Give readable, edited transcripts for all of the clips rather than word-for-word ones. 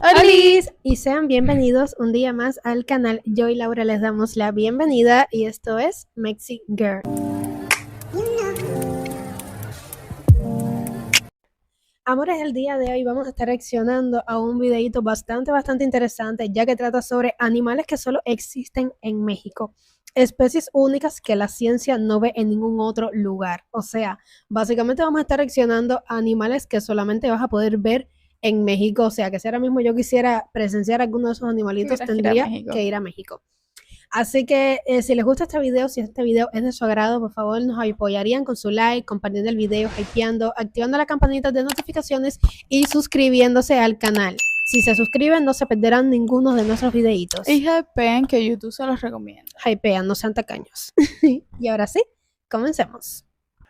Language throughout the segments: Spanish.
¡Hola! Y sean bienvenidos un día más al canal. Yo y Laura les damos la bienvenida y esto es Mexi Girl. Amores, el día de hoy vamos a estar reaccionando a un videito bastante interesante, ya que trata sobre animales que solo existen en México. Especies únicas que la ciencia no ve en ningún otro lugar. O sea, básicamente vamos a estar reaccionando a animales que solamente vas a poder ver en México. O sea, que si ahora mismo yo quisiera presenciar alguno de esos animalitos, tendría que ir a México. Así que si les gusta este video, si este video es de su agrado, por favor nos apoyarían con su like, compartiendo el video, hypeando, activando la campanita de notificaciones y suscribiéndose al canal. Si se suscriben no se perderán ninguno de nuestros videitos. Y hypeen, que YouTube se los recomienda. Hypean, no sean tacaños. Y ahora sí, comencemos.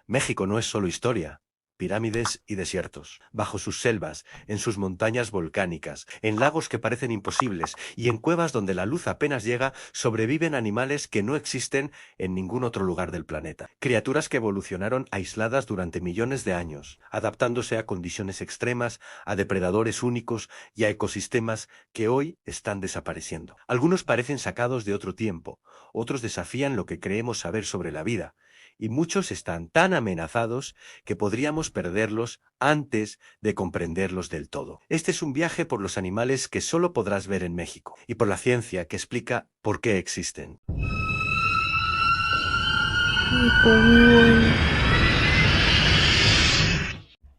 México no es solo historia, pirámides y desiertos. Bajo sus selvas, en sus montañas volcánicas, en lagos que parecen imposibles y en cuevas donde la luz apenas llega, sobreviven animales que no existen en ningún otro lugar del planeta. Criaturas que evolucionaron aisladas durante millones de años, adaptándose a condiciones extremas, a depredadores únicos y a ecosistemas que hoy están desapareciendo. Algunos parecen sacados de otro tiempo, otros desafían lo que creemos saber sobre la vida, y muchos están tan amenazados que podríamos perderlos antes de comprenderlos del todo. Este es un viaje por los animales que solo podrás ver en México y por la ciencia que explica por qué existen.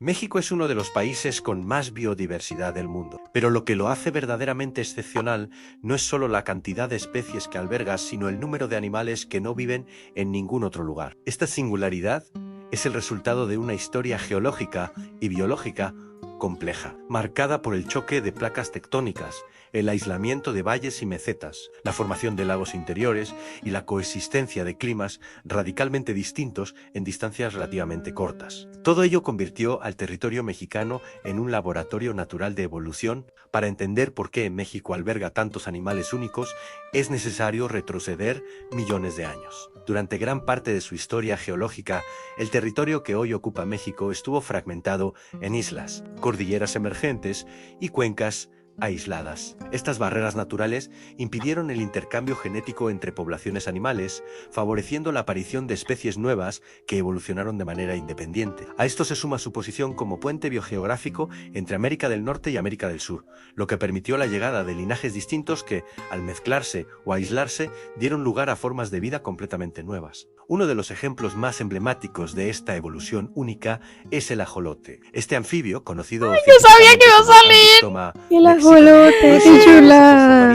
México es uno de los países con más biodiversidad del mundo, pero lo que lo hace verdaderamente excepcional no es solo la cantidad de especies que alberga, sino el número de animales que no viven en ningún otro lugar. Esta singularidad es el resultado de una historia geológica y biológica compleja, marcada por el choque de placas tectónicas, el aislamiento de valles y mesetas, la formación de lagos interiores y la coexistencia de climas radicalmente distintos en distancias relativamente cortas. Todo ello convirtió al territorio mexicano en un laboratorio natural de evolución. Para entender por qué México alberga tantos animales únicos, es necesario retroceder millones de años. Durante gran parte de su historia geológica, el territorio que hoy ocupa México estuvo fragmentado en islas, cordilleras emergentes y cuencas aisladas. Estas barreras naturales impidieron el intercambio genético entre poblaciones animales, favoreciendo la aparición de especies nuevas que evolucionaron de manera independiente. A esto se suma su posición como puente biogeográfico entre América del Norte y América del Sur, lo que permitió la llegada de linajes distintos que, al mezclarse o aislarse, dieron lugar a formas de vida completamente nuevas. Uno de los ejemplos más emblemáticos de esta evolución única es el ajolote. Este anfibio, conocido ¡Ay, yo sabía que iba a salir! El ajolote, qué chula.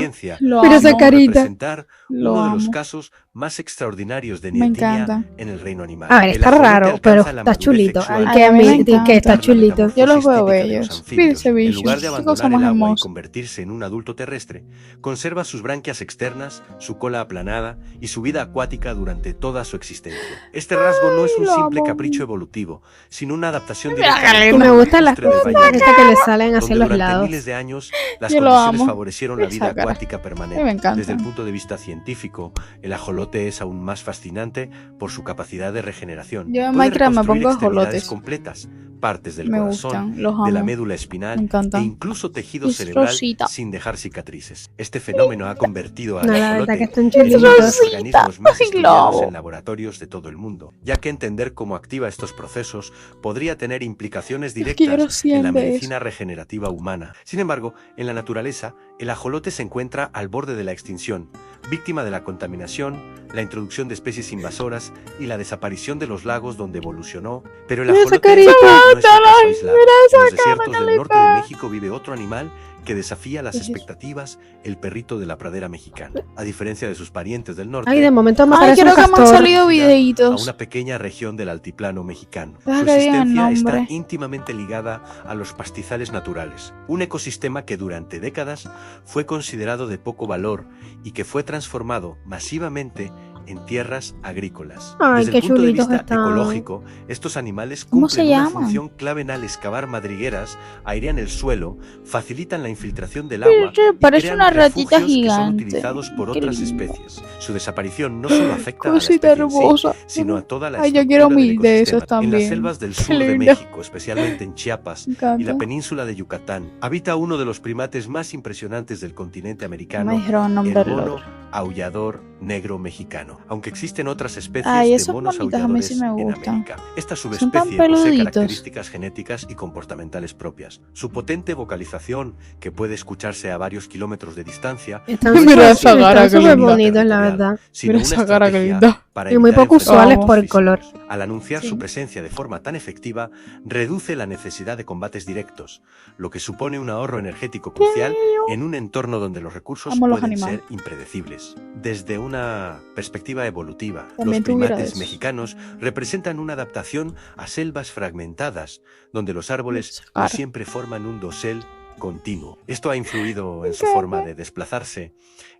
Pero esa carita. Presentar uno de los casos más extraordinarios de Me Nietinha encanta. en el reino animal. A ver, está raro, pero está chulito. Hay que admitir que está chulito. Yo los veo bellos. Fíjense, En bichos. lugar de Qué cosa abandonar más el agua y hermosa. convertirse en un adulto terrestre, conserva sus branquias externas, su cola aplanada y su vida acuática durante toda su existencia. Este rasgo no es un lo simple amo. capricho evolutivo, sino una adaptación Mira, directa Y me gustan las industria del cosas baño, estas que le salen hacia donde los durante lados. miles de años las Yo lo condiciones amo. favorecieron la vida Esa cara. acuática permanente. A mí me encanta. Desde el punto de vista científico, el ajolote es aún más fascinante por su capacidad de regeneración. Yo en Puede Minecraft me reconstruir pongo extremidades ajolotes. completas, partes del Me corazón, gustan, los de la amo. médula espinal Me encantan. e incluso tejido Es cerebral rosita. sin dejar cicatrices. Este fenómeno ha convertido al No, la verdad ajolote que están en uno de chulitos. los organismos más Ay, estudiados globo. en laboratorios de todo el mundo, ya que entender cómo activa estos procesos podría tener implicaciones quiero directas 100 en la de medicina regenerativa humana. Sin embargo, en la naturaleza, el ajolote se encuentra al borde de la extinción, víctima de la contaminación, la introducción de especies invasoras y la desaparición de los lagos donde evolucionó. Pero el Mira esa ajolote carita. no es un caso aislado. Mira esa En los desiertos cara que del le norte de pega. México vive otro animal que desafía las ¿Qué es eso? expectativas, el perrito de la pradera mexicana. A diferencia de sus parientes del norte, Ay, de momento me Ay, parece creo un que me han castor. salido a videitos. una pequeña región del altiplano mexicano. Deja Su que digan el existencia está nombre. íntimamente ligada a los pastizales naturales, un ecosistema que durante décadas fue considerado de poco valor y que fue transformado masivamente en tierras agrícolas. Ay, Desde qué el punto de chulitos vista están. ecológico, estos animales ¿Cómo se cumplen una llaman? función clave al excavar madrigueras, airean el suelo, facilitan la infiltración del Sí, agua sí, y parece crean una ratita refugios que son gigante. utilizados por Qué otras lindo. especies. Su desaparición no solo afecta a la Cosita especie en sí, hermosa. sino a toda la Ay, yo quiero estructura del 1000 de esos ecosistema. En las también. selvas del Qué sur de lindo. México, especialmente en Chiapas Me y la encanta. península de Yucatán, habita uno de los primates más impresionantes del continente No me americano, dijeron el nombre el del mono otro. aullador negro mexicano, aunque existen otras especies Ay, de esos monos monitos a mí sí aulladores me en gustan. América. Esta Son tan subespecie posee peluditos. características genéticas y comportamentales propias. Su potente vocalización, que puede escucharse a varios kilómetros de distancia, Están Mira esa súper cara, qué súper linda. bonitos, la verdad. sino Mira una esa cara, qué estrategia linda. para Y muy evitar poco usuales enfrentamientos por el color. físicos. Al anunciar Sí. su presencia de forma tan efectiva, reduce la necesidad de combates directos, lo que supone un ahorro energético crucial en un entorno donde los recursos Amo los pueden animales. ser impredecibles. Desde una perspectiva evolutiva, los También tuviera de primates esos. mexicanos representan una adaptación a selvas fragmentadas, donde los árboles Esa no cara. siempre forman un dosel continuo. Esto ha influido en su Cara. forma de desplazarse,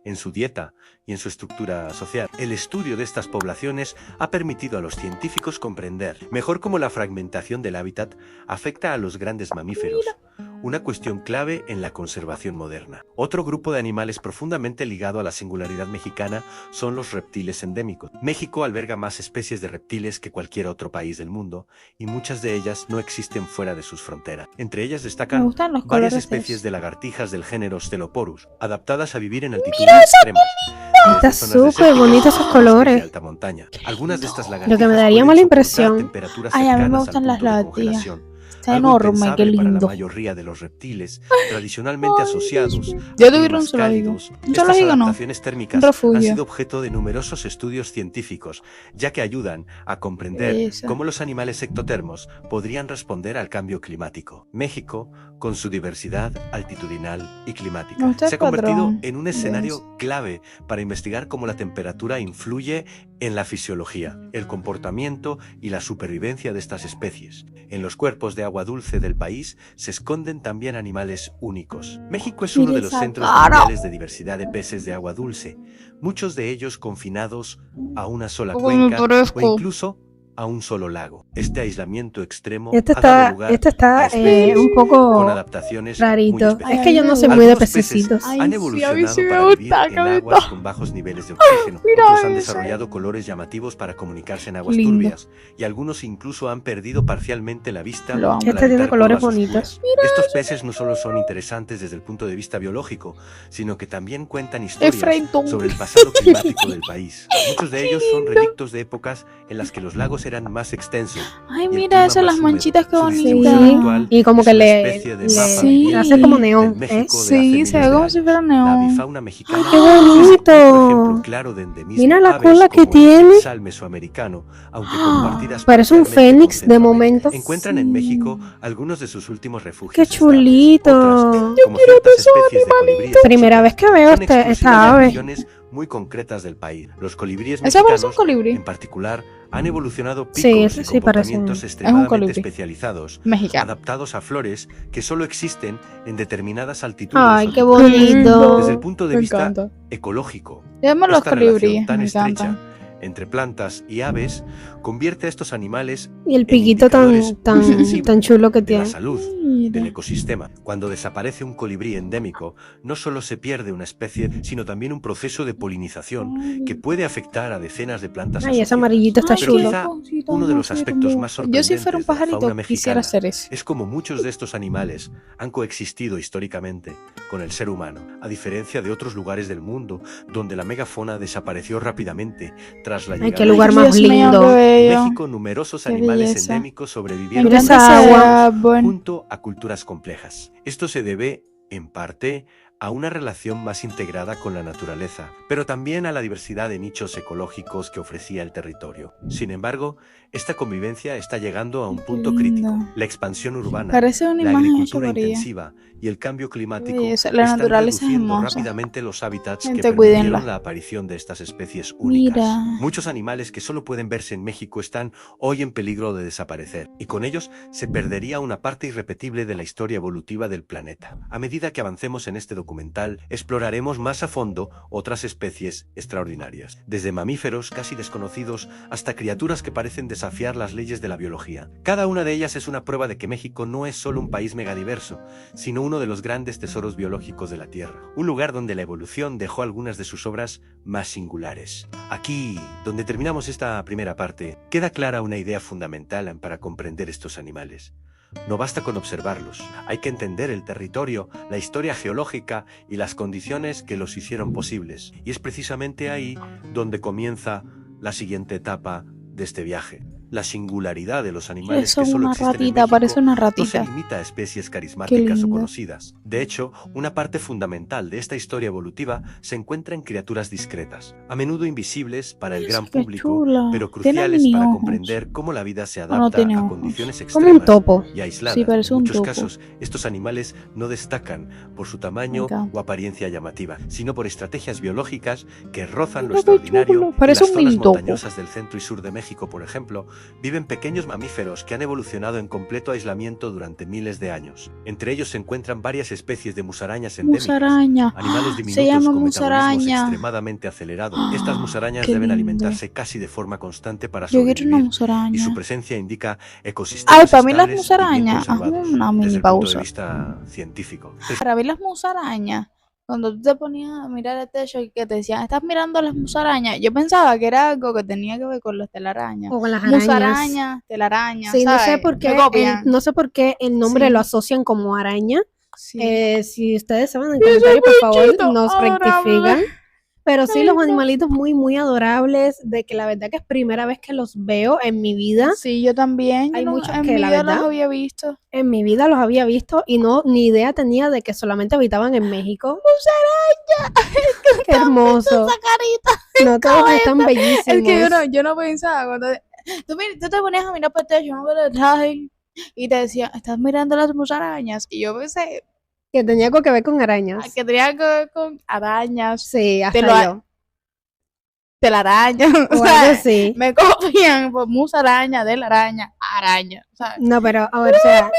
en su dieta y en su estructura social. El estudio de estas poblaciones ha permitido a los científicos comprender mejor cómo la fragmentación del hábitat afecta a los grandes mamíferos, una cuestión clave en la conservación moderna. Otro grupo de animales profundamente ligado a la singularidad mexicana son los reptiles endémicos. México alberga más especies de reptiles que cualquier otro país del mundo, y muchas de ellas no existen fuera de sus fronteras. Entre ellas Me destacan gustan los varias colores especies de de lagartijas del género Steloporus, adaptadas a vivir en altitudes extremas. Está desde zonas súper desérticas bonitos a esos bosques de colores. alta montaña. Algunas de estas Lo que me lagartijas daría pueden mala soportar impresión. temperaturas Ay, a mí me cercanas al gustan las punto de lagartijas. congelación. Está Algo enorme, qué impensable para la lindo. mayoría de los reptiles, tradicionalmente Ay, asociados Dios mío. a Yo tuviera un climas zoológico. cálidos. Un Estas zoológico no. adaptaciones Un térmicas han refugio. sido objeto de numerosos estudios científicos, ya que ayudan a comprender Belleza. cómo los animales ectotermos podrían responder al cambio climático. México, con su diversidad altitudinal y Me climática, gusta se el ha convertido patrón en un de escenario eso. clave para investigar cómo la temperatura influye en la fisiología, el comportamiento y la supervivencia de estas especies. En los cuerpos de agua dulce del país se esconden también animales únicos. México es uno Mira de los esa centros cara. mundiales de diversidad de peces de agua dulce, muchos de ellos confinados a una sola Uy, me cuenca o parezco. incluso a un solo lago. Este aislamiento extremo Este ha dado está, lugar este está a especies un con poco adaptaciones muy rarito. específicas. Ay, Es a que mí yo no me soy gusta. muy de Algunos peces pececitos. Ay, han sí, a mí evolucionado sí me para vivir gusta, en qué aguas lindo. con bajos niveles de oxígeno. Mira Otros han ese. desarrollado colores llamativos para comunicarse en aguas Lindo. turbias, y algunos incluso han perdido parcialmente la vista Lo amo. al Este tiene habitar colores cuevas bonitos. oscuras. Estos peces no solo son interesantes desde el punto de vista biológico, sino que también cuentan Es historias Freitón. sobre el pasado climático del país. Muchos de ellos son relictos de épocas en las que los lagos eran más extensos. Ay, y el mira clima esas las más húmedo. manchitas, qué Su Sí, distribución bonitas. actual y como es que una le, especie de le mapa Sí. viviente hace como del neón, México de hace Sí, se miles ve de como si años. fuera La neón. avifauna mexicana ¡Qué es un ejemplo bonito! claro de endemismo. Mira la Aves cola que como el tiene. quetzal mesoamericano, aunque compartidas Parece un parcialmente con fénix de Centroamérica, momento. encuentran en México algunos de sus últimos refugios ¡Qué estables. chulito! Otras, como ciertas especies de colibríes Primera vez que veo son esta exclusivas de ave. regiones muy concretas del país. Los colibríes Ese parece un mexicanos, colibrí. en particular, han evolucionado Sí, picos ese y sí parece comportamientos un- extremadamente colibrí. especializados, Mexicano. adaptados a flores que solo existen en determinadas altitudes. ¡Ay, o qué tipos. bonito! Desde el punto de Me vista encanta. ecológico, Llamo los esta relación colibríes, tan me estrecha encantan. entre plantas y aves convierte a estos animales Y el en piquito indicadores tan, muy tan, sensibles tan chulo que de la tiene. salud del Mira. ecosistema. Cuando desaparece un colibrí endémico, no solo se pierde una especie, sino también un proceso de polinización que puede afectar a decenas de plantas Ay, ese asociadas. amarillito está Ay, Pero chulo. quizá cosita uno de los más aspectos más hermosa. Yo si fuera un sorprendentes de la fauna pajarito mexicana quisiera hacer eso. es como muchos de estos animales han coexistido históricamente con el ser humano, a diferencia de otros lugares del mundo donde la megafauna desapareció rápidamente tras la Ay, llegada qué de lugar los más Dios mío, lindo. qué bello. en México, numerosos Qué animales belleza. endémicos Me sobrevivieron Mira encanta esa ese agua. árbol. junto a culturas complejas. Esto se debe, en parte, a una relación más integrada con la naturaleza, pero también a la diversidad de nichos ecológicos que ofrecía el territorio. Sin embargo, esta convivencia está llegando a un punto Qué crítico. lindo. La expansión urbana, Parece una la imagen hecha agricultura por ella. intensiva y el cambio climático Belleza. La están naturaleza es reduciendo hermosa. rápidamente los hábitats que Gente, permitieron cuídenla. la aparición de estas especies únicas. Mira. Muchos animales que solo pueden verse en México están hoy en peligro de desaparecer, y con ellos se perdería una parte irrepetible de la historia evolutiva del planeta. A medida que avancemos en este documento, documental exploraremos más a fondo otras especies extraordinarias, desde mamíferos casi desconocidos hasta criaturas que parecen desafiar las leyes de la biología. Cada una de ellas es una prueba de que México no es solo un país megadiverso, sino uno de los grandes tesoros biológicos de la Tierra, un lugar donde la evolución dejó algunas de sus obras más singulares. Aquí, donde terminamos esta primera parte, queda clara una idea fundamental para comprender estos animales. No basta con observarlos, hay que entender el territorio, la historia geológica y las condiciones que los hicieron posibles. Y es precisamente ahí donde comienza la siguiente etapa de este viaje. La singularidad de los animales que solo existen en México parece una no ratita. se limita a especies carismáticas o conocidas. De hecho, una parte fundamental de esta historia evolutiva se encuentra en criaturas discretas, a menudo invisibles para el gran público, pero cruciales para comprender cómo la vida se adapta a condiciones como un extremas topo. y aisladas. Sí, parece En un muchos topo. casos, estos animales no destacan por su tamaño o apariencia llamativa, sino por estrategias biológicas que rozan lo extraordinario. En Parece las un zonas mini topo. montañosas del centro y sur de México, por ejemplo, viven pequeños mamíferos que han evolucionado en completo aislamiento durante miles de años. Entre ellos se encuentran varias especies de musarañas endémicas, Musaraña. animales Se diminutos llama con metabolismos musaraña. extremadamente acelerados. Estas musarañas Qué deben lindo. alimentarse casi de forma constante para Yo quiero una sobrevivir, y musaraña. su presencia indica ecosistemas Ay, para mí las estables y bien musarañas. conservados Una mini desde el punto de pausa. vista científico. Para ver las musarañas, cuando tú te ponías a mirar el techo y que te decían, estás mirando las musarañas, yo pensaba que era algo que tenía que ver con las telarañas. O con las arañas. Musarañas, telarañas, Sí, no sé ¿sabes? por Me qué, copian. no sé por qué el nombre Sí. lo asocian como araña. Sí. Si ustedes saben en Ese comentarios, por favor, bichito nos adorable. rectifican. Pero sí, Ay, los no. animalitos muy, muy adorables, de que la verdad que es primera vez que los veo en mi vida. Sí, yo también. Hay Yo no, muchos en que, mi la vida los verdad, había visto. en mi vida los había visto y no ni idea tenía de que solamente habitaban en México. Musaraña. Qué hermoso. Esa carita. No todos están bellísimos. Es que yo no pensaba cuando tú te ponías a mirar por el techo, ¿no? Por detrás, y te decía, estás mirando las musarañas. Y yo pensé Que tenía algo que ver con arañas. que tenía que ver con arañas, Sí, hasta Te lo- yo. telarañas. O O sea, algo así. me copian por musaraña, de la araña, araña. ¿Sabes? No, pero a ver, o sea,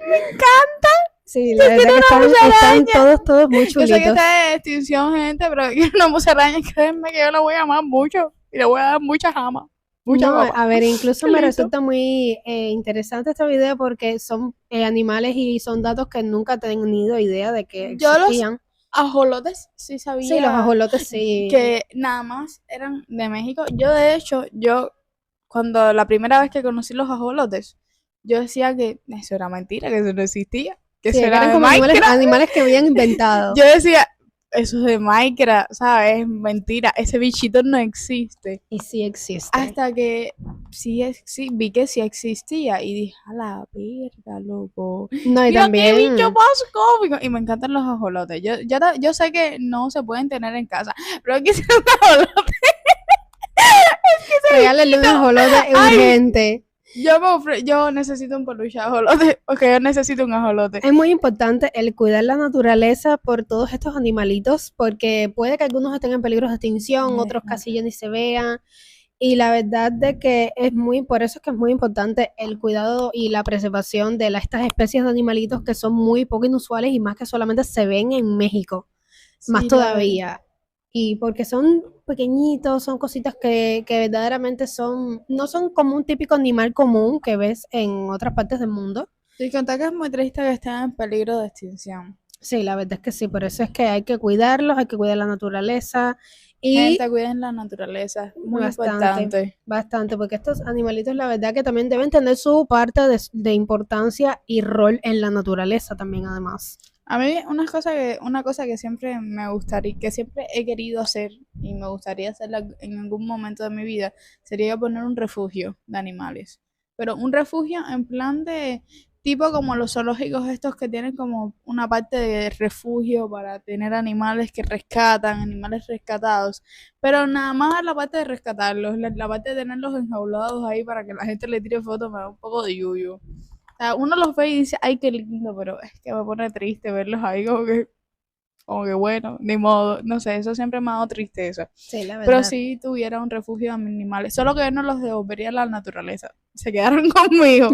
Me encanta. sí, la verdad que están todos muy Yo sé que chulitos. está de extinción, gente, pero una musaraña, créanme que yo la voy a amar mucho. Y le voy a dar mucha jama. Mucha No, jama. a ver, incluso Qué me lindo. resulta muy interesante este video porque son animales y son datos que nunca he tenido idea de que Yo los existían. Ajolotes, sí sabía. Sí, los ajolotes sí. Que nada más eran de México. Yo, de hecho, cuando la primera vez que conocí los ajolotes, yo decía que eso era mentira, que eso no existía, que Sí, eso que era eran de como Minecraft. animales que habían inventado. Yo decía, eso es de Minecraft, ¿sabes? Mentira, ese bichito no existe. Y sí existe. Hasta que vi que sí existía y dije, a la verga, loco. No, y Mira qué también bicho más cómico. Y me encantan los ajolotes. Yo sé que no se pueden tener en casa, pero yo quisiera un ajolote. regálenle un ajolote Ay. urgente. Yo necesito un peluche de ajolote. Ok, yo necesito un ajolote. Es muy importante el cuidar la naturaleza por todos estos animalitos, porque puede que algunos estén en peligro de extinción, otros casi ya ni se vean. Y la verdad de que por eso es que es muy importante el cuidado y la preservación de estas especies de animalitos que son muy poco inusuales y más que solamente se ven en México, más Sí, la todavía. Y porque son pequeñitos, son cositas que verdaderamente no son como un típico animal común que ves en otras partes del mundo. Y contar que es muy triste que estén en peligro de extinción. Sí, la verdad es que sí, por eso es que hay que cuidarlos, hay que cuidar la naturaleza y Gente, cuiden la naturaleza, es muy importante. bastante, porque estos animalitos la verdad que también deben tener su parte de importancia y rol en la naturaleza también además. A mí una cosa que siempre me gustaría, que siempre he querido hacer y me gustaría hacerla en algún momento de mi vida, sería poner un refugio de animales. Pero un refugio en plan de tipo como los zoológicos estos que tienen como una parte de refugio para tener animales que rescatan, animales rescatados. Pero nada más la parte de rescatarlos, la parte de tenerlos enjaulados ahí para que la gente le tire fotos me da un poco de yuyu. O sea, uno los ve y dice, ay, qué lindo, pero es que me pone triste verlos ahí como que como que bueno, ni modo, no sé, eso siempre me ha dado tristeza. Sí, la verdad. Pero si tuviera un refugio de animales, solo que no los devolvería a la naturaleza, se quedaron conmigo,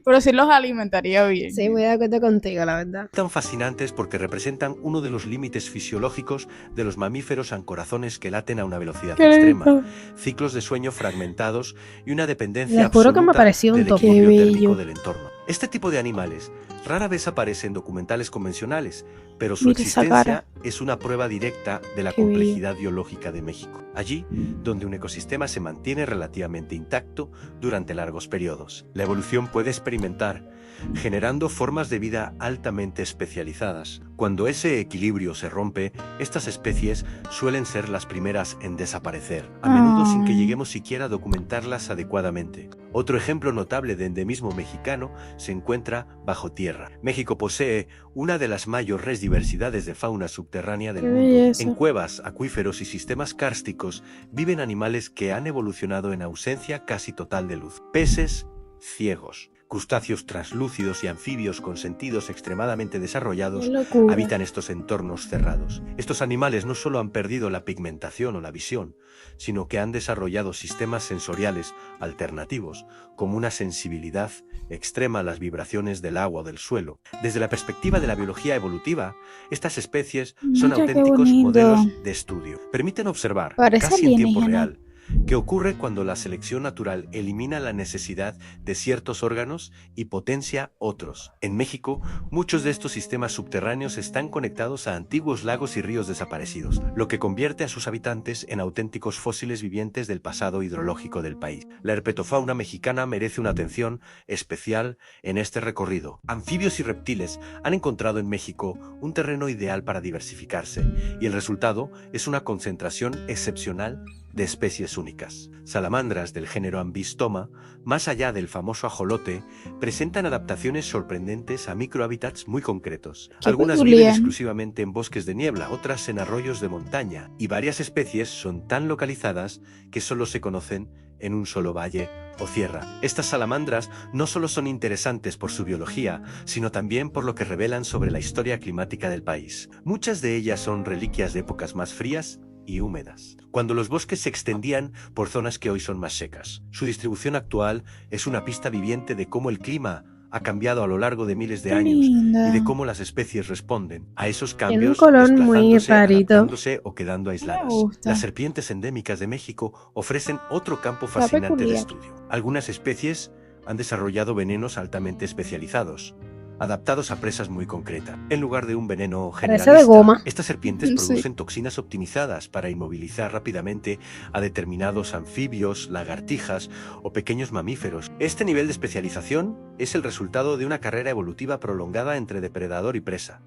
pero sí los alimentaría bien. Sí, muy de acuerdo contigo, la verdad. Tan fascinantes porque representan uno de los límites fisiológicos de los mamíferos ancorazones que laten a una velocidad Qué extrema, lindo. ciclos de sueño fragmentados y una dependencia Les juro que me absoluta pareció un del toque. equilibrio Qué térmico bello. del entorno. Este tipo de animales rara vez aparece en documentales convencionales, pero su Mira esa existencia cara. es una prueba directa de la Qué bello. complejidad biológica de México. Allí, donde un ecosistema se mantiene relativamente intacto durante largos periodos. La evolución puede experimentar, generando formas de vida altamente especializadas. Cuando ese equilibrio se rompe, estas especies suelen ser las primeras en desaparecer, a menudo sin que lleguemos siquiera a documentarlas adecuadamente. Otro ejemplo notable de endemismo mexicano se encuentra bajo tierra. México posee una de las mayores diversidades de fauna subterránea del Qué mundo. belleza. En cuevas, acuíferos y sistemas kársticos viven animales que han evolucionado en ausencia casi total de luz. Peces ciegos, crustáceos translúcidos y anfibios con sentidos extremadamente desarrollados Qué locura. habitan estos entornos cerrados. Estos animales no solo han perdido la pigmentación o la visión, sino que han desarrollado sistemas sensoriales alternativos, como una sensibilidad extrema a las vibraciones del agua o del suelo. Desde la perspectiva de la biología evolutiva, estas especies son Mira qué auténticos bonito. modelos de estudio. Permiten observar, Parece casi en tiempo alienígena. real, ¿qué ocurre cuando la selección natural elimina la necesidad de ciertos órganos y potencia otros? En México, muchos de estos sistemas subterráneos están conectados a antiguos lagos y ríos desaparecidos, lo que convierte a sus habitantes en auténticos fósiles vivientes del pasado hidrológico del país. La herpetofauna mexicana merece una atención especial en este recorrido. Anfibios y reptiles han encontrado en México un terreno ideal para diversificarse, y el resultado es una concentración excepcional de especies únicas. Salamandras del género Ambystoma, más allá del famoso ajolote, presentan adaptaciones sorprendentes a microhábitats muy concretos. Qué Algunas peculiar. viven exclusivamente en bosques de niebla, otras en arroyos de montaña, y varias especies son tan localizadas que solo se conocen en un solo valle o sierra. Estas salamandras no solo son interesantes por su biología, sino también por lo que revelan sobre la historia climática del país. Muchas de ellas son reliquias de épocas más frías y húmedas, cuando los bosques se extendían por zonas que hoy son más secas. Su distribución actual es una pista viviente de cómo el clima ha cambiado a lo largo de miles de Qué años linda. y de cómo las especies responden a esos Tiene un cambios, color muy desplazándose, rarito. adaptándose o quedando aisladas. gusta. Las serpientes endémicas de México ofrecen otro campo Está fascinante de peculiar. estudio. Algunas especies han desarrollado venenos altamente especializados, adaptados a presas muy concretas. En lugar de un veneno Parece generalista, de goma. estas serpientes Sí. producen toxinas optimizadas para inmovilizar rápidamente a determinados anfibios, lagartijas o pequeños mamíferos. Este nivel de especialización es el resultado de una carrera evolutiva prolongada entre depredador y presa,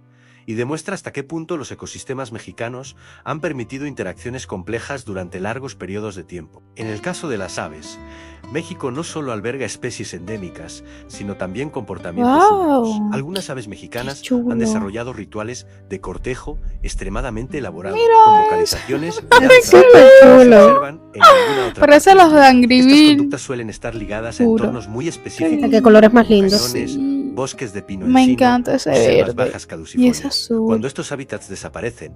y demuestra hasta qué punto los ecosistemas mexicanos han permitido interacciones complejas durante largos periodos de tiempo. En el caso de las aves, México no solo alberga especies endémicas, sino también comportamientos ¡Guau! únicos. Algunas aves mexicanas Qué chulo. han desarrollado rituales de cortejo extremadamente elaborados, Mira con eso. vocalizaciones y Es danzas súper que no se chulo. observan en ninguna otra Parece parte los del de mundo. Angry Estas Birds. conductas suelen estar ligadas a Juro. entornos muy específicos, Qué colores más lindos. cañones, Sí. bosques de pino Me encino encanta ese y selvas verde. bajas Y caducifolias. ese azul. Cuando estos hábitats desaparecen,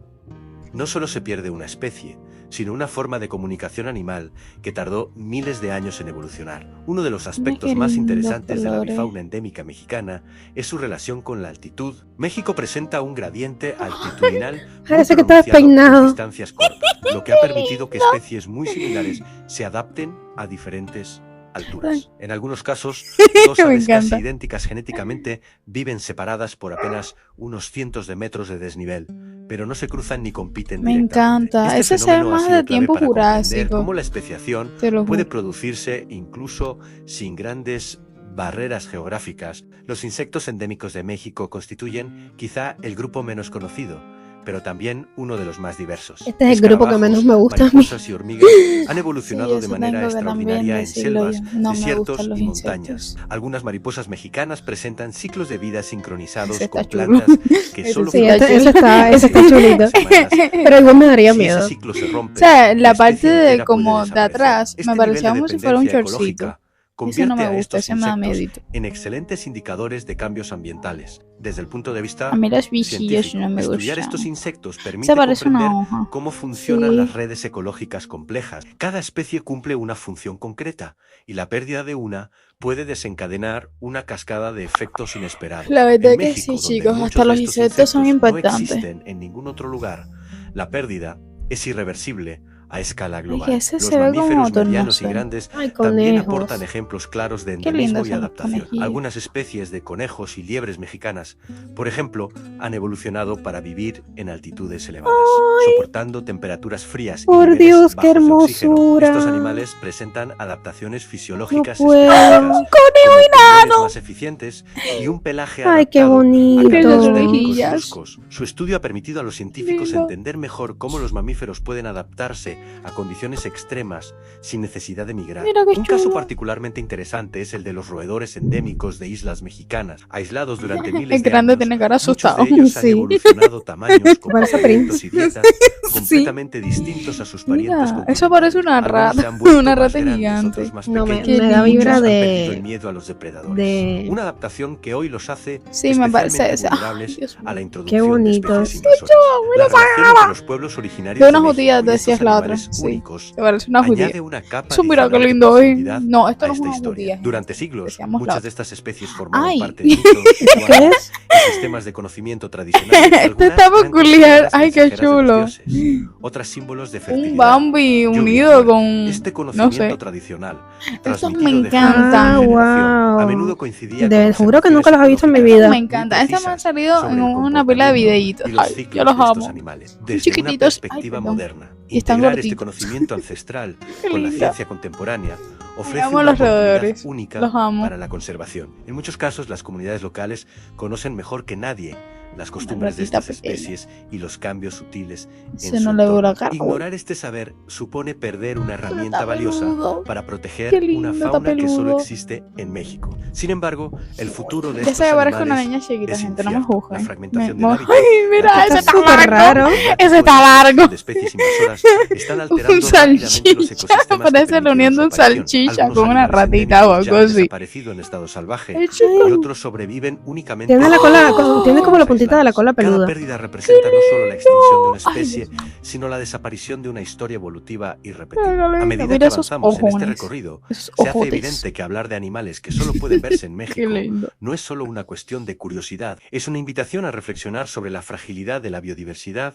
no solo se pierde una especie, sino una forma de comunicación animal que tardó miles de años en evolucionar. Uno de los aspectos qué más lindos interesantes de la colores. avifauna endémica mexicana es su relación con la altitud. México presenta un gradiente altitudinal muy Parece que está pronunciado despeinado. en distancias cortas, lo que ha permitido que especies muy similares se adapten a diferentes alturas. En algunos casos, dos Me aves casi encanta. idénticas genéticamente viven separadas por apenas unos cientos de metros de desnivel, pero no se cruzan ni compiten Me directamente. encanta. Este Ese se ve fenómeno ha más sido de clave tiempo para comprender jurásico. cómo la especiación Te lo puede juro. producirse incluso sin grandes barreras geográficas. Los insectos endémicos de México constituyen quizá el grupo menos conocido, pero también uno de los más diversos. Este es el grupo que menos me gusta a mí. Mariposas y hormigas han evolucionado Sí, de eso manera tengo que también extraordinaria en decirlo selvas, yo. No me desiertos gustan los y montañas. insectos. Algunas mariposas mexicanas presentan ciclos de vida sincronizados Ese está con chulo. plantas que Ese solo sí, Sí, florecen ese está chulito. semanas. Pero igual me daría Si ese miedo. ciclo se rompe, O sea, la especie parte de entera puede como de desaparecer. atrás Este me parecía nivel de como si fuera un dependencia chorcito. ecológica Ese no convierte me a gusta, estos ese me da insectos miedito. en excelentes indicadores de cambios ambientales. Desde el punto de vista A mí los bichillos científico, no me estudiar gustan. estos insectos Se permite parece una comprender hoja. cómo funcionan Sí. las redes ecológicas complejas. Cada especie cumple una función concreta y la pérdida de una puede desencadenar una cascada de efectos inesperados. La verdad En que México, sí, donde chicos, muchos hasta de los estos insectos son insectos no impactantes. existen en ningún otro lugar, la pérdida es irreversible a escala Ay, global. ese Los se ve como mamíferos otro, no medianos y sé. grandes Ay, también conejos. aportan ejemplos claros de Qué endemismo lindos y son los adaptación. conejillos. Algunas especies de conejos y liebres mexicanas, por ejemplo, han evolucionado para vivir en altitudes elevadas, soportando temperaturas frías y Por niveles Dios, qué bajos de oxígeno. hermosura. Estos animales presentan adaptaciones fisiológicas No puedo. específicas, como pulmones más eficientes y un pelaje Ay, qué adaptado a bonito. climas Qué trópicos orejillas. bruscos. Su estudio ha permitido a los científicos Lindo. entender mejor cómo los mamíferos pueden adaptarse a condiciones extremas sin necesidad de migrar. Mira qué Un caso chulo. particularmente interesante es el de los roedores endémicos de islas mexicanas, aislados durante miles El de grande años. tiene cara Muchos asustado. de ellos han Sí. evolucionado tamaños, Parece comportamientos y dietas Sí. completamente distintos a sus parientes Mira, eso parece una Algunos se rata, han vuelto una más rata grandes, gigante. otros más No, me pequeños, Qué da y muchos vibra han de- perdido el miedo a los depredadores. de- Una adaptación que hoy los hace Sí, me parece. especialmente vulnerables Ay, Dios a la mío. introducción Qué de bonitos. especies invasoras. La relación entre los pueblos originarios De unas México judías y decías estos la otra. animales Sí. únicos Se parece una judía. añade una capa Eso mira qué adicional de lindo hoy. profundidad No, esto a no es esta una historia. judía. Durante siglos, Decíamos la muchas otra. de estas especies formaron Ay. parte de mitos, ¿Qué rituales es? y sistemas de conocimiento tradicionales. Este Algunas está eran peculiar. consideradas Ay, qué mensajeras de los chulo. dioses, otras símbolos de fertilidad. Un Bambi lluvia, unido muerte. con. Este No conocimiento sé. tradicional, Estos transmitido me de generación en encantan. generación, a Wow. menudo coincidía Te con juro que nunca los he visto en mi observaciones vida. Me encanta. Estos me han salido sobre en el una pila de comportamiento videitos. y los Ay, ciclos yo los de estos amo. animales. Desde una Chiquititos. Ay, perspectiva perdón. moderna, Y están integrar este gorditos. conocimiento ancestral Qué con la lindo. ciencia contemporánea ofrece amo una los oportunidad roedores. única Los amo. para la conservación. En muchos casos, las comunidades locales conocen mejor que nadie las costumbres de ratita estas pequeña. especies y los cambios sutiles Se en su no le veo la entorno. cara. Ignorar este saber supone perder una herramienta Está valiosa peludo. para proteger Qué lindo, una está fauna que solo peludo. existe en México. Sin embargo, el futuro de Ya estos se parezco una animales niña chiquita, es gente. No me incierto. juzguen. La fragmentación del Me- hábitat, Ay, mira, la ese está súper largo. raro. Ese está largo. de especies invasoras están alterando Un rápidamente los salchicha. ecosistemas que Parece permitieron reuniendo su un aparición. salchicha Algunos con una animales ratita o endémicos ya algo han así. desaparecido en estado salvaje El y chico. otros sobreviven únicamente Tiene la en cola, zonas tiene como la aisladas. puntita de la cola Cada peluda. pérdida representa no solo la extinción de una Ay, especie, Dios mío. sino la desaparición de una historia evolutiva Qué irrepetible. lindo. A medida Mira que esos avanzamos en este ojones. recorrido, Esos se hace ojotes. evidente que hablar de animales que solo pueden verse en Qué México lindo. no es solo una cuestión de curiosidad, es una invitación a reflexionar sobre la fragilidad de la biodiversidad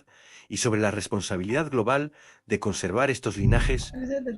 y sobre la responsabilidad global de conservar estos linajes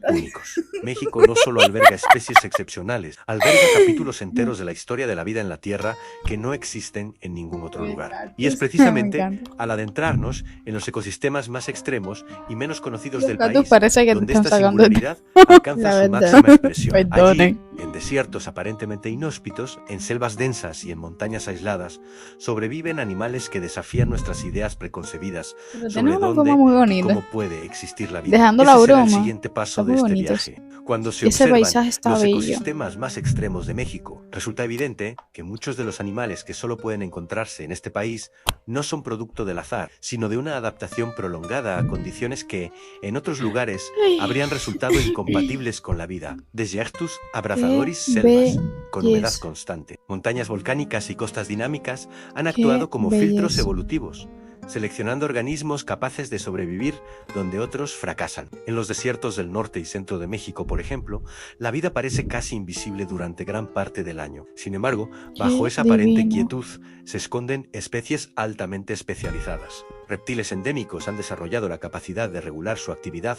únicos. México no solo alberga especies excepcionales, alberga capítulos enteros de la historia de la vida en la Tierra que no existen en ningún otro lugar. Y es Me precisamente encanta. al adentrarnos en los ecosistemas más extremos y menos conocidos Los del gatos país, parece que te donde están esta sacando de- singularidad alcanza La su verdad. máxima expresión. Allí, Perdonen. en desiertos aparentemente inhóspitos, en selvas densas y en montañas aisladas, sobreviven animales que desafían nuestras ideas preconcebidas Pero sobre tiene una dónde forma muy y bonita. cómo puede existir la vida. Dejando Ese la será el broma, siguiente paso está de muy este bonito. viaje. Cuando se Ese observan paisaje está los bello. ecosistemas más extremos de México, resulta evidente que muchos de los animales que solo pueden encontrarse en este país no son producto del azar, sino de una adaptación prolongada a condiciones que, en otros lugares, habrían resultado incompatibles con la vida. Desiertus abrazadoris Qué selvas, con humedad belleza. constante. Montañas volcánicas y costas dinámicas han Qué actuado como filtros belleza. evolutivos, seleccionando organismos capaces de sobrevivir donde otros fracasan. En los desiertos del norte y centro de México, por ejemplo, la vida parece casi invisible durante gran parte del año. Sin embargo, bajo Qué esa aparente divino. quietud se esconden especies altamente especializadas. Reptiles endémicos han desarrollado la capacidad de regular su actividad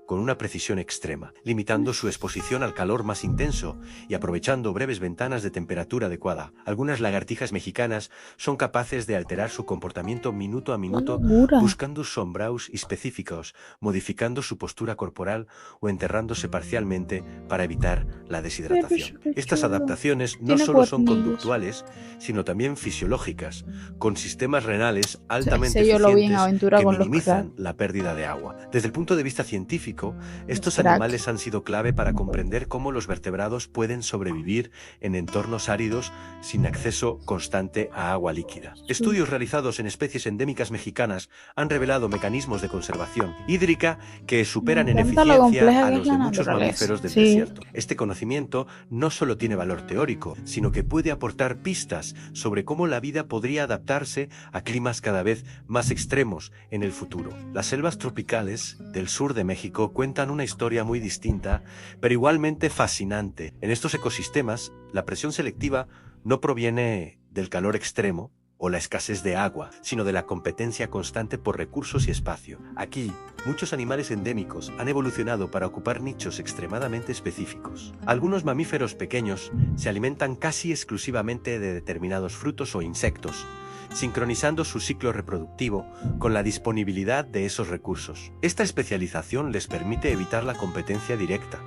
con una precisión extrema, limitando su exposición al calor más intenso y aprovechando breves ventanas de temperatura adecuada. Algunas lagartijas mexicanas son capaces de alterar su comportamiento minuto a minuto, locura. buscando sombraus específicos, modificando su postura corporal o enterrándose parcialmente para evitar la deshidratación. Qué Estas chulo. adaptaciones no Tiene solo son cuernillos. conductuales, sino también fisiológicas, con sistemas renales altamente Ese yo lo vi en eficientes Aventura que con los minimizan cracks. la pérdida de agua. Desde el punto de vista científico, México, estos Crack. animales han sido clave para comprender cómo los vertebrados pueden sobrevivir en entornos áridos sin acceso constante a agua líquida. Estudios realizados en especies endémicas mexicanas han revelado mecanismos de conservación hídrica que superan en encanta lo compleja eficiencia a que los es la de muchos naturaleza. mamíferos del Sí. desierto. Este conocimiento no solo tiene valor teórico, sino que puede aportar pistas sobre cómo la vida podría adaptarse a climas cada vez más extremos en el futuro. Las selvas tropicales del sur de México cuentan una historia muy distinta, pero igualmente fascinante. En estos ecosistemas, la presión selectiva no proviene del calor extremo o la escasez de agua, sino de la competencia constante por recursos y espacio. Aquí, muchos animales endémicos han evolucionado para ocupar nichos extremadamente específicos. Algunos mamíferos pequeños se alimentan casi exclusivamente de determinados frutos o insectos, sincronizando su ciclo reproductivo con la disponibilidad de esos recursos. Esta especialización les permite evitar la competencia directa,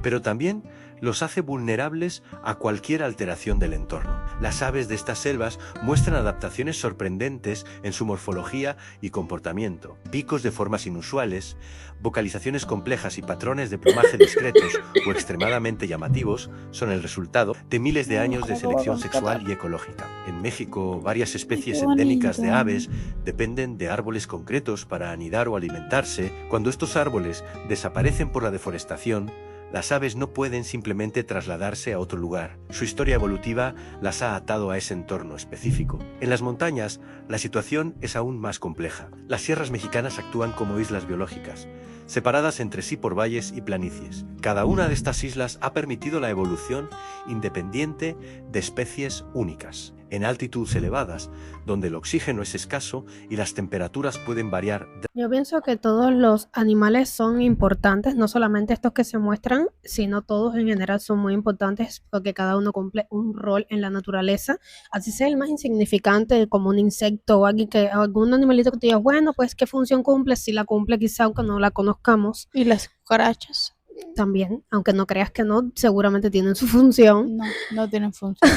pero también los hace vulnerables a cualquier alteración del entorno. Las aves de estas selvas muestran adaptaciones sorprendentes en su morfología y comportamiento. Picos de formas inusuales, vocalizaciones complejas y patrones de plumaje discretos o extremadamente llamativos son el resultado de miles de años de selección sexual y ecológica. En México, varias especies endémicas de aves dependen de árboles concretos para anidar o alimentarse. Cuando estos árboles desaparecen por la deforestación, las aves no pueden simplemente trasladarse a otro lugar. Su historia evolutiva las ha atado a ese entorno específico. En las montañas, la situación es aún más compleja. Las sierras mexicanas actúan como islas biológicas, separadas entre sí por valles y planicies. Cada una de estas islas ha permitido la evolución independiente de especies únicas. En altitudes elevadas, donde el oxígeno es escaso y las temperaturas pueden variar. Yo pienso que todos los animales son importantes, no solamente estos que se muestran, sino todos en general son muy importantes porque cada uno cumple un rol en la naturaleza, así sea el más insignificante como un insecto o algún animalito que te digas, bueno, pues qué función cumple, si la cumple quizá aunque no la conozcamos ¿Y las cucarachas? también, aunque no creas que no, seguramente tienen su función. No, no tienen función.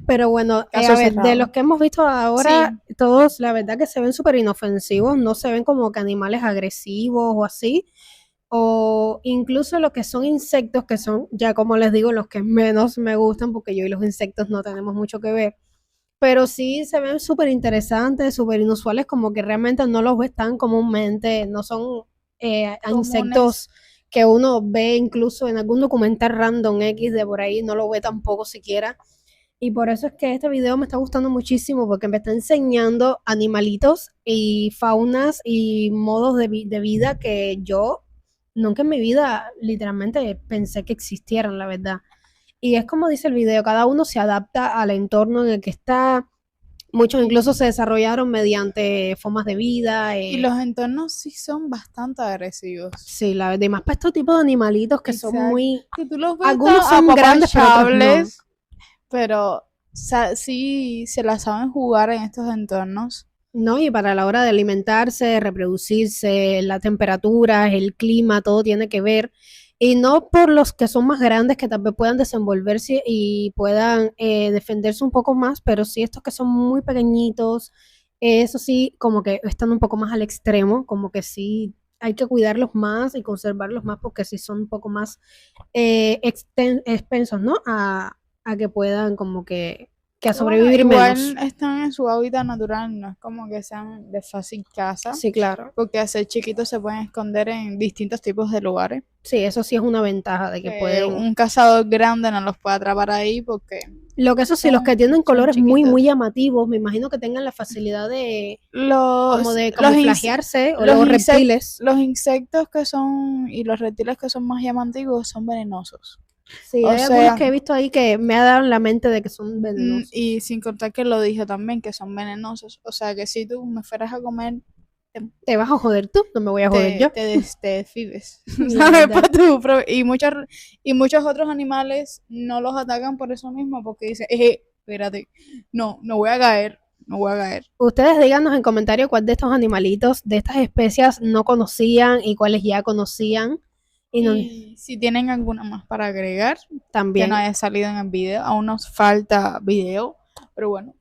Pero bueno, Caso a ver, de cerrado. los que hemos visto ahora, todos la verdad que se ven súper inofensivos, no se ven como que animales agresivos o así, o incluso lo que son insectos, que son ya como les digo, los que menos me gustan, porque yo y los insectos no tenemos mucho que ver, pero sí se ven súper interesantes, súper inusuales, como que realmente no los ves tan comúnmente, no son insectos que uno ve incluso en algún documental random X de por ahí, no lo ve tampoco siquiera. Y por eso es que este video me está gustando muchísimo porque me está enseñando animalitos y faunas y modos de vida que yo nunca en mi vida literalmente pensé que existieran, la verdad. Y es como dice el video, cada uno se adapta al entorno en el que está. Muchos incluso se desarrollaron mediante formas de vida. Y los entornos sí son bastante agresivos. Sí, la verdad. Y más para estos tipos de animalitos que son Exacto. muy... Que tú los ves Algunos son grandes, pero otros no. apapachables, pero sí se la saben jugar en estos entornos. No, y para la hora de alimentarse, reproducirse, la temperatura, el clima, todo tiene que ver. Y no por los que son más grandes que tal vez puedan desenvolverse y puedan defenderse un poco más, pero sí estos que son muy pequeñitos, eso sí, como que están un poco más al extremo, como que sí hay que cuidarlos más y conservarlos más porque sí son un poco más expensos, ¿no? A que puedan como que a sobrevivir Igual menos. están en su hábitat natural, no es como que sean de fácil caza, Sí, claro. porque al ser chiquitos se pueden esconder en distintos tipos de lugares. Sí, eso sí es una ventaja de que pueden... Un cazador grande no los puede atrapar ahí porque Lo que eso sí, son- los que tienen son colores muy, chiquitos. muy llamativos, me imagino que tengan la facilidad de como de los camuflajearse o los los insect- reptiles. los insectos que son y los reptiles que son más llamativos son venenosos. Sí, o hay sea- algunos que he visto ahí que me ha dado en la mente de que son venenosos. Y sin contar que lo dijo también, que son venenosos. O sea que si tú me fueras a comer, ¿Te vas a joder tú? No me voy a joder yo. te desfibes. La ¿Sabes? verdad. Y muchos otros animales no los atacan por eso mismo, porque dicen, espérate, no voy a caer, no voy a caer. Ustedes díganos en comentarios cuál de estos animalitos, de estas especies no conocían y cuáles ya conocían. Y no- Y si tienen alguna más para agregar, que también. no haya salido en el video, aún nos falta video, pero bueno.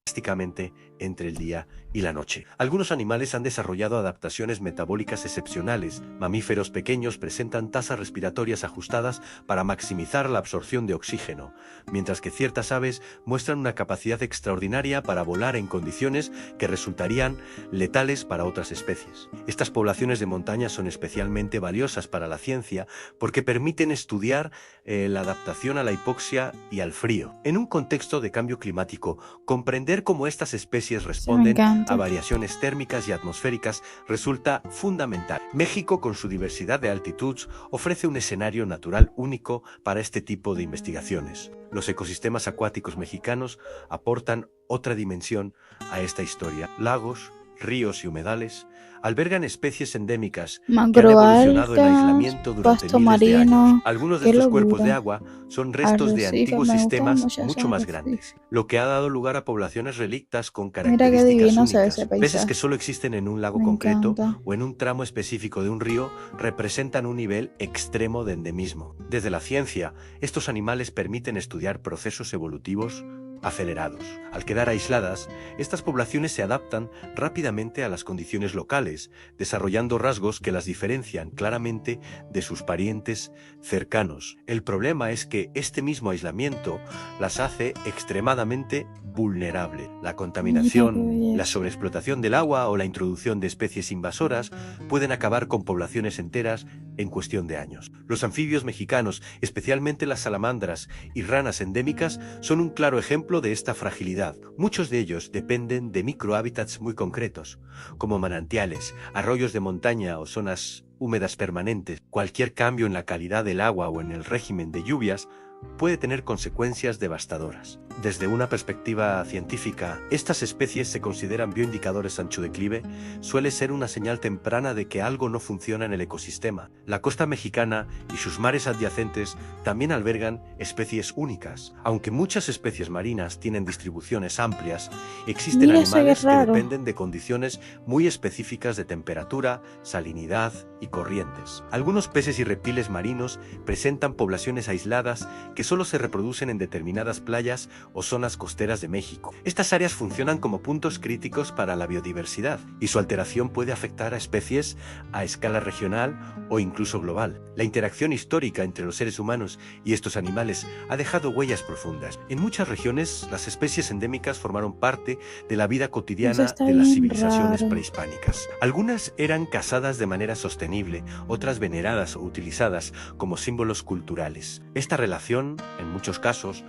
Drásticamente entre el día y la noche. Algunos animales han desarrollado adaptaciones metabólicas excepcionales. Mamíferos pequeños presentan tasas respiratorias ajustadas para maximizar la absorción de oxígeno, mientras que ciertas aves muestran una capacidad extraordinaria para volar en condiciones que resultarían letales para otras especies. Estas poblaciones de montaña son especialmente valiosas para la ciencia porque permiten estudiar la adaptación a la hipoxia y al frío. En un contexto de cambio climático, comprender cómo estas especies responden a variaciones térmicas y atmosféricas resulta fundamental. México, con su diversidad de altitudes, ofrece un escenario natural único para este tipo de investigaciones. Los ecosistemas acuáticos mexicanos aportan otra dimensión a esta historia. Lagos, ríos y humedales albergan especies endémicas que han evolucionado en aislamiento durante miles de años. Algunos de estos cuerpos de agua son restos de antiguos sistemas mucho más grandes, lo que ha dado lugar a poblaciones relictas con características únicas. Peces que solo existen en un lago concreto o en un tramo específico de un río representan un nivel extremo de endemismo. Desde la ciencia, estos animales permiten estudiar procesos evolutivos acelerados. Al quedar aisladas, estas poblaciones se adaptan rápidamente a las condiciones locales, desarrollando rasgos que las diferencian claramente de sus parientes cercanos. El problema es que este mismo aislamiento las hace extremadamente vulnerables. La contaminación, la sobreexplotación del agua o la introducción de especies invasoras pueden acabar con poblaciones enteras en cuestión de años. Los anfibios mexicanos, especialmente las salamandras y ranas endémicas, son un claro ejemplo de esta fragilidad. Muchos de ellos dependen de microhábitats muy concretos, como manantiales, arroyos de montaña o zonas húmedas permanentes. Cualquier cambio en la calidad del agua o en el régimen de lluvias puede tener consecuencias devastadoras. Desde una perspectiva científica, estas especies se consideran bioindicadores ancho declive. Suele ser una señal temprana de que algo no funciona en el ecosistema. La costa mexicana y sus mares adyacentes también albergan especies únicas. Aunque muchas especies marinas tienen distribuciones amplias, existen animales que dependen de condiciones muy específicas de temperatura, salinidad y corrientes. Algunos peces y reptiles marinos presentan poblaciones aisladas que solo se reproducen en determinadas playas o zonas costeras de México. Estas áreas funcionan como puntos críticos para la biodiversidad y su alteración puede afectar a especies a escala regional o incluso global. La interacción histórica entre los seres humanos y estos animales ha dejado huellas profundas. En muchas regiones, las especies endémicas formaron parte de la vida cotidiana de las civilizaciones prehispánicas. Algunas eran cazadas de manera sostenible, otras veneradas o utilizadas como símbolos culturales. Esta relación, en muchos casos,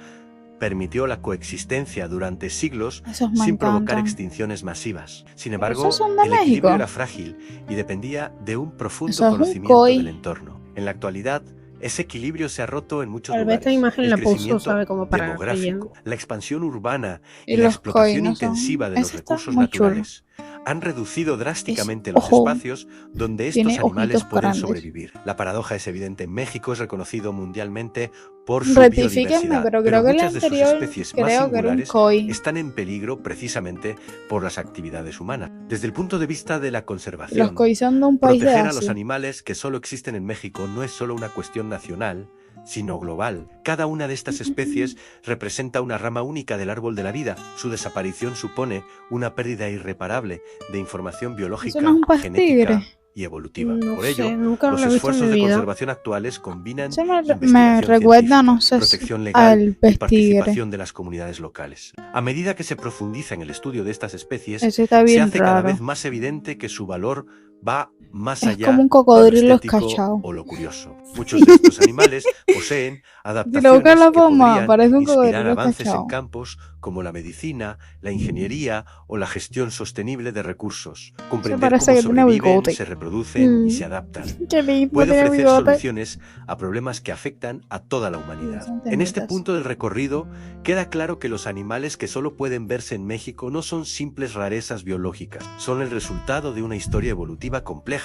permitió la coexistencia durante siglos sin provocar extinciones masivas. Sin embargo, el equilibrio era frágil y dependía de un profundo conocimiento del entorno. En la actualidad, ese equilibrio se ha roto en muchos lugares. Esta imagen el la crecimiento puso, ¿sabe? Como para demográfico, la expansión urbana y la explotación intensiva de los recursos naturales han reducido drásticamente los espacios donde estos animales pueden sobrevivir. La paradoja es evidente. En México es reconocido mundialmente por su biodiversidad, pero creo que muchas de sus especies más singulares koi. están en peligro precisamente por las actividades humanas. Desde el punto de vista de la conservación, Los koi son de un país de proteger a los Asia. animales que solo existen en México no es solo una cuestión nacional, sino global. Cada una de estas especies representa una rama única del árbol de la vida. Su desaparición supone una pérdida irreparable de información biológica, Eso no es un pez genética tigre. y evolutiva. No Por sé, ello, nunca los lo he visto en esfuerzos mi de vida. conservación actuales combinan Se me investigación recuerda, científica, no sé, protección legal al y pez tigre. participación de las comunidades locales. A medida que se profundiza en el estudio de estas especies, Ese está se bien hace cada raro. vez más evidente que su valor va más Es allá como un de cocodrilo lo estético escachado. o lo curioso. Muchos de estos animales poseen Si adaptaciones lo buscas la que forma, podrían parece un inspirar cocodrilo avances en escachado. campos como la medicina, la ingeniería o la gestión sostenible de recursos. Comprender parece cómo que tiene sobreviven, bigote. se reproducen y Mm. se adaptan Qué lindo, puede tiene ofrecer bigote. soluciones a problemas que afectan a toda la humanidad. Son En este temitas. punto del recorrido, queda claro que los animales que solo pueden verse en México no son simples rarezas biológicas, son el resultado de una historia evolutiva compleja,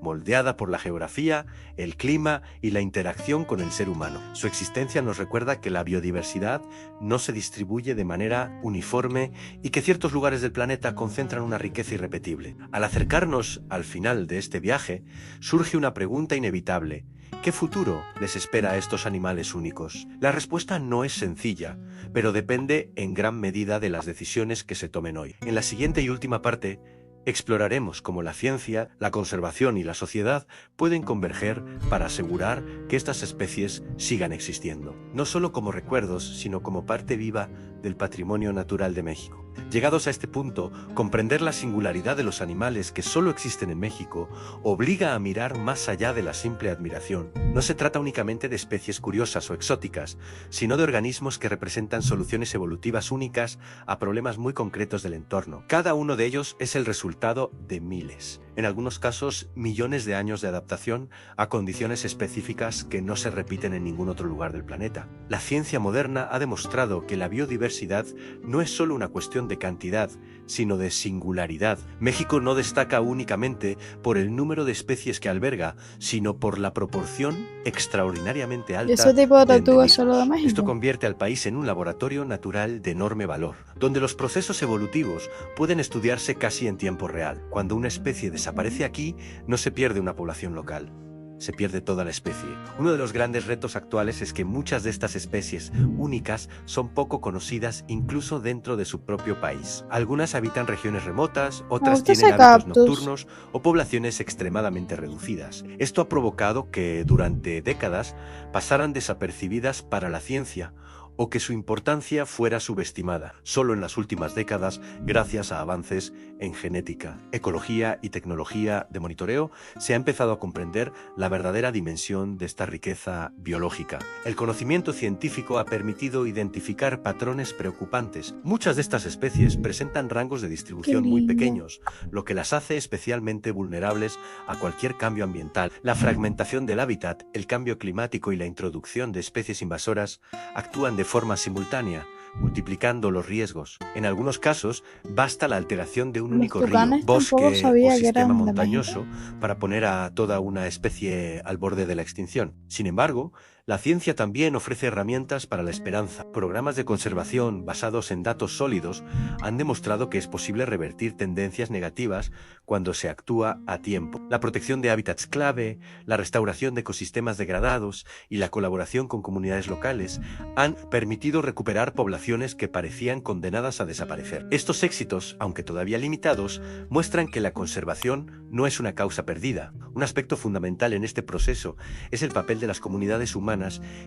moldeada por la geografía, el clima y la interacción con el ser humano. Su existencia nos recuerda que la biodiversidad no se distribuye de manera uniforme y que ciertos lugares del planeta concentran una riqueza irrepetible. Al acercarnos al final de este viaje, surge una pregunta inevitable. ¿Qué futuro les espera a estos animales únicos? La respuesta no es sencilla, pero depende en gran medida de las decisiones que se tomen hoy. En la siguiente y última parte, exploraremos cómo la ciencia, la conservación y la sociedad pueden converger para asegurar que estas especies sigan existiendo, no solo como recuerdos, sino como parte viva del patrimonio natural de México. Llegados a este punto, comprender la singularidad de los animales que solo existen en México obliga a mirar más allá de la simple admiración. No se trata únicamente de especies curiosas o exóticas, sino de organismos que representan soluciones evolutivas únicas a problemas muy concretos del entorno. Cada uno de ellos es el resultado de miles, en algunos casos millones de años de adaptación a condiciones específicas que no se repiten en ningún otro lugar del planeta. La ciencia moderna ha demostrado que la biodiversidad no es solo una cuestión de cantidad, sino de singularidad. México no destaca únicamente por el número de especies que alberga, sino por la proporción extraordinariamente alta ¿Y ese tipo de tortuga es endemismos. solo de México? Esto convierte al país en un laboratorio natural de enorme valor, donde los procesos evolutivos pueden estudiarse casi en tiempo real. Cuando una especie desaparece aquí, no se pierde una población local, se pierde toda la especie. Uno de los grandes retos actuales es que muchas de estas especies únicas son poco conocidas incluso dentro de su propio país. Algunas habitan regiones remotas, otras gusta tienen ese hábitos cactus. nocturnos o poblaciones extremadamente reducidas. Esto ha provocado que durante décadas pasaran desapercibidas para la ciencia o que su importancia fuera subestimada. Solo en las últimas décadas, gracias a avances en genética, ecología y tecnología de monitoreo, se ha empezado a comprender la verdadera dimensión de esta riqueza biológica. El conocimiento científico ha permitido identificar patrones preocupantes. Muchas de estas especies presentan rangos de distribución muy lindo. pequeños, lo que las hace especialmente vulnerables a cualquier cambio ambiental. La fragmentación del hábitat, el cambio climático y la introducción de especies invasoras actúan de forma simultánea, multiplicando los riesgos. En algunos casos, basta la alteración de un Los único río, tucanes tampoco bosque sabía o que sistema eran de montañoso para poner a toda una especie al borde de la extinción. Sin embargo, la ciencia también ofrece herramientas para la esperanza. Programas de conservación basados en datos sólidos han demostrado que es posible revertir tendencias negativas cuando se actúa a tiempo. La protección de hábitats clave, la restauración de ecosistemas degradados y la colaboración con comunidades locales han permitido recuperar poblaciones que parecían condenadas a desaparecer. Estos éxitos, aunque todavía limitados, muestran que la conservación no es una causa perdida. Un aspecto fundamental en este proceso es el papel de las comunidades humanas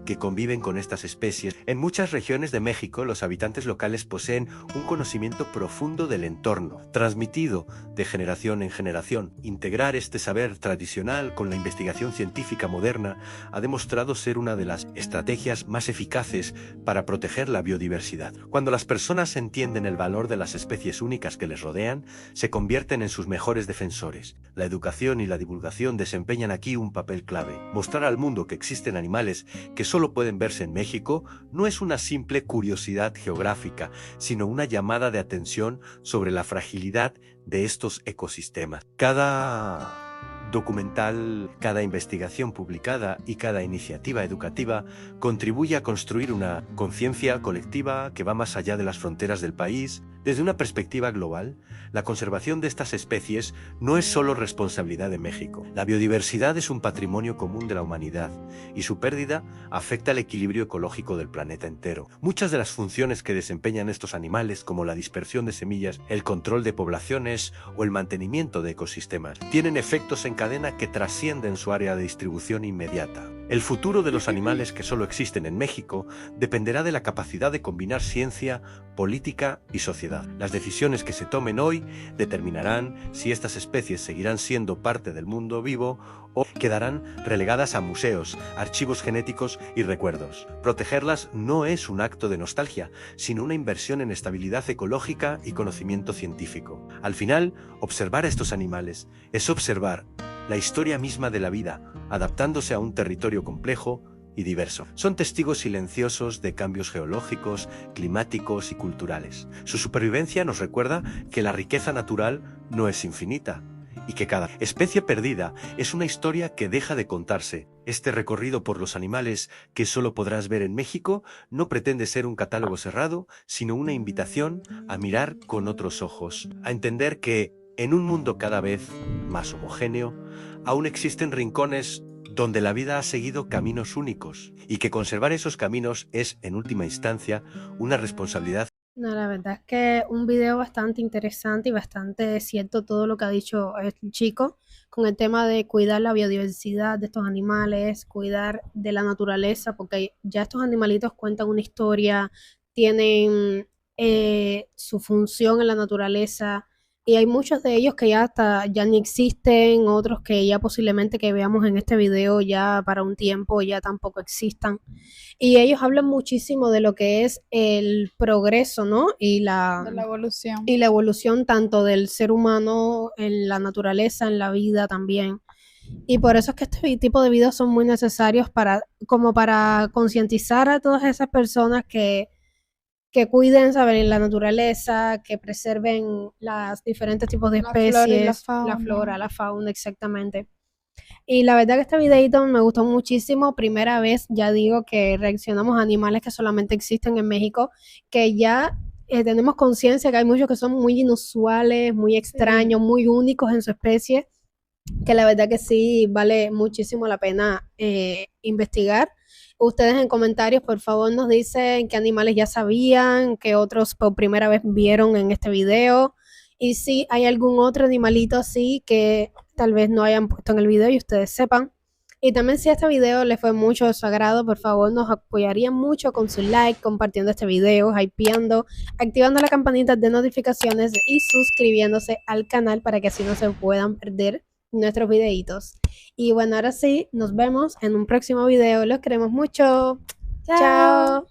que conviven con estas especies. En muchas regiones de México, los habitantes locales poseen un conocimiento profundo del entorno, transmitido de generación en generación. Integrar este saber tradicional con la investigación científica moderna ha demostrado ser una de las estrategias más eficaces para proteger la biodiversidad. Cuando las personas entienden el valor de las especies únicas que les rodean, se convierten en sus mejores defensores. La educación y la divulgación desempeñan aquí un papel clave. Mostrar al mundo que existen animales que solo pueden verse en México no es una simple curiosidad geográfica, sino una llamada de atención sobre la fragilidad de estos ecosistemas. Cada documental, cada investigación publicada y cada iniciativa educativa contribuye a construir una conciencia colectiva que va más allá de las fronteras del país. Desde una perspectiva global, la conservación de estas especies no es solo responsabilidad de México. La biodiversidad es un patrimonio común de la humanidad y su pérdida afecta el equilibrio ecológico del planeta entero. Muchas de las funciones que desempeñan estos animales, como la dispersión de semillas, el control de poblaciones o el mantenimiento de ecosistemas, tienen efectos en cadena que trascienden su área de distribución inmediata. El futuro de los animales que solo existen en México dependerá de la capacidad de combinar ciencia, política y sociedad. Las decisiones que se tomen hoy determinarán si estas especies seguirán siendo parte del mundo vivo o quedarán relegadas a museos, archivos genéticos y recuerdos. Protegerlas no es un acto de nostalgia, sino una inversión en estabilidad ecológica y conocimiento científico. Al final, observar a estos animales es observar la historia misma de la vida, adaptándose a un territorio complejo y diverso. Son testigos silenciosos de cambios geológicos, climáticos y culturales. Su supervivencia nos recuerda que la riqueza natural no es infinita y que cada especie perdida es una historia que deja de contarse. Este recorrido por los animales que solo podrás ver en México no pretende ser un catálogo cerrado, sino una invitación a mirar con otros ojos, a entender que en un mundo cada vez más homogéneo, aún existen rincones donde la vida ha seguido caminos únicos y que conservar esos caminos es, en última instancia, una responsabilidad. No, la verdad es que un video bastante interesante y bastante cierto todo lo que ha dicho el chico con el tema de cuidar la biodiversidad de estos animales, cuidar de la naturaleza, porque ya estos animalitos cuentan una historia, tienen su función en la naturaleza y hay muchos de ellos que ya ni existen, otros que ya posiblemente que veamos en este video ya para un tiempo ya tampoco existan. Y ellos hablan muchísimo de lo que es el progreso, ¿no? De la evolución. Y la evolución tanto del ser humano en la naturaleza, en la vida también. Y por eso es que este tipo de videos son muy necesarios como para concientizar a todas esas personas que cuiden, ¿saben? La naturaleza, que preserven los diferentes tipos de La flora y especies, la fauna. la flora, la fauna, exactamente. Y la verdad que este videito me gustó muchísimo. Primera vez, ya digo, que reaccionamos a animales que solamente existen en México, que ya tenemos conciencia que hay muchos que son muy inusuales, muy extraños, muy únicos en su especie, que la verdad que sí vale muchísimo la pena investigar. Ustedes en comentarios, por favor, nos dicen qué animales ya sabían, qué otros por primera vez vieron en este video, y si hay algún otro animalito así que tal vez no hayan puesto en el video y ustedes sepan. Y también si este video les fue mucho de su agrado, por favor nos apoyarían mucho con su like, compartiendo este video, hypeando, activando la campanita de notificaciones y suscribiéndose al canal para que así no se puedan perder nuestros videitos. Y bueno, ahora sí, nos vemos en un próximo video. Los queremos mucho. Chao.